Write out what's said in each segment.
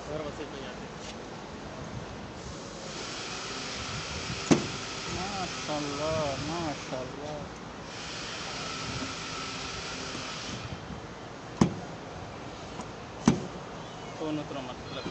और बस इतना याद है। माशाल्लाह माशाल्लाह। दोनों तरफ मतलब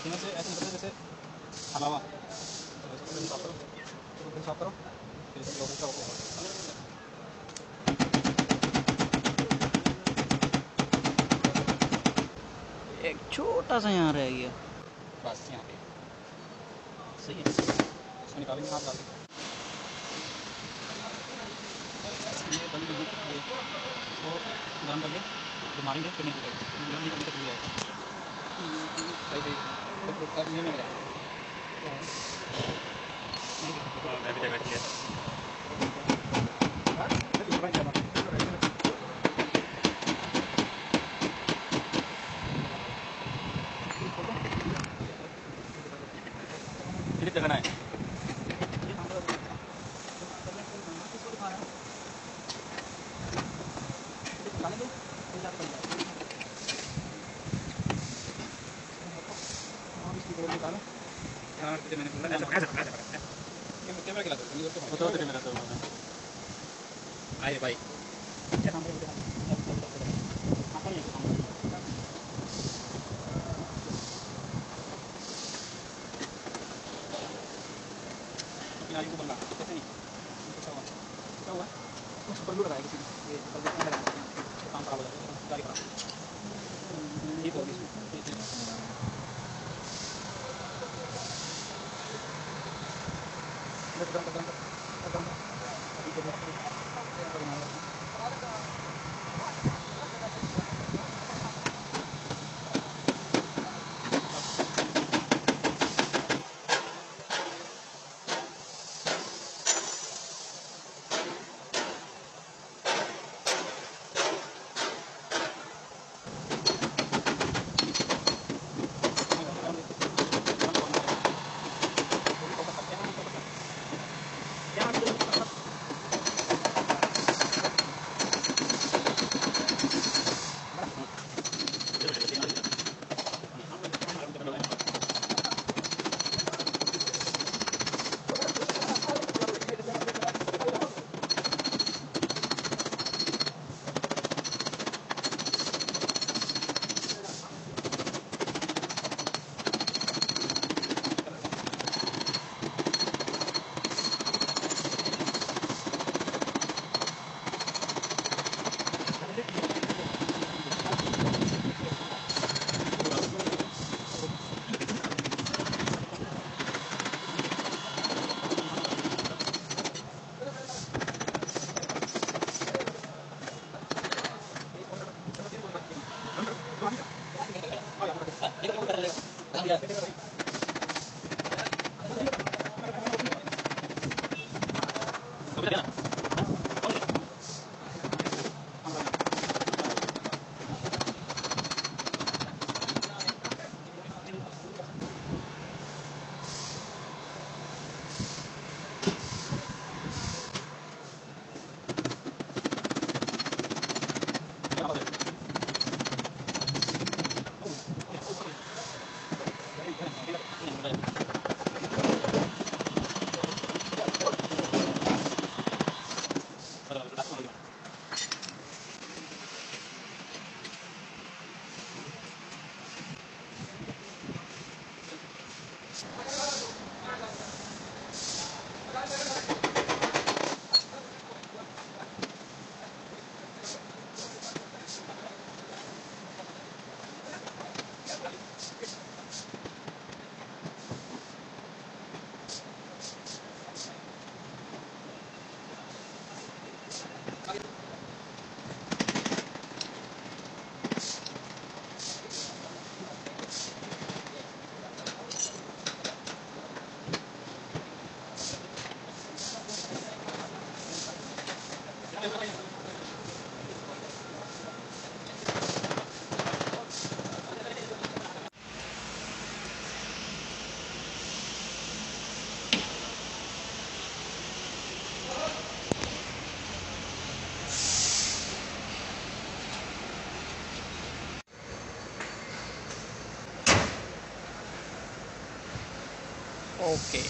इन्हें से ऐसे मतलब जैसे हलावा तो साफ करो, फिर साफ करो, फिर इसे लोगों का एक छोटा सा यहाँ रह गया बस यहाँ पे सही है। इसको निकालेंगे, हाथ डाल के ये बंद कर देंगे, इसको गर्म करके तो मारेंगे, फिर नहीं टूटेगा, गर्म नहीं करने से टूट जाएगा। सही सही तो ये मिल जाएगा। मैं भी बैठ गया। क्लिप लगाना है। आए भाई किनारे को बनना कैसे नहीं क्या हुआ कुछ पल्लू लगाया किसी ने, ये पल्लू नहीं लगाया तो काम खराब हो जाएगा, गाड़ी खराब ठीक होगी इसमें। ओके।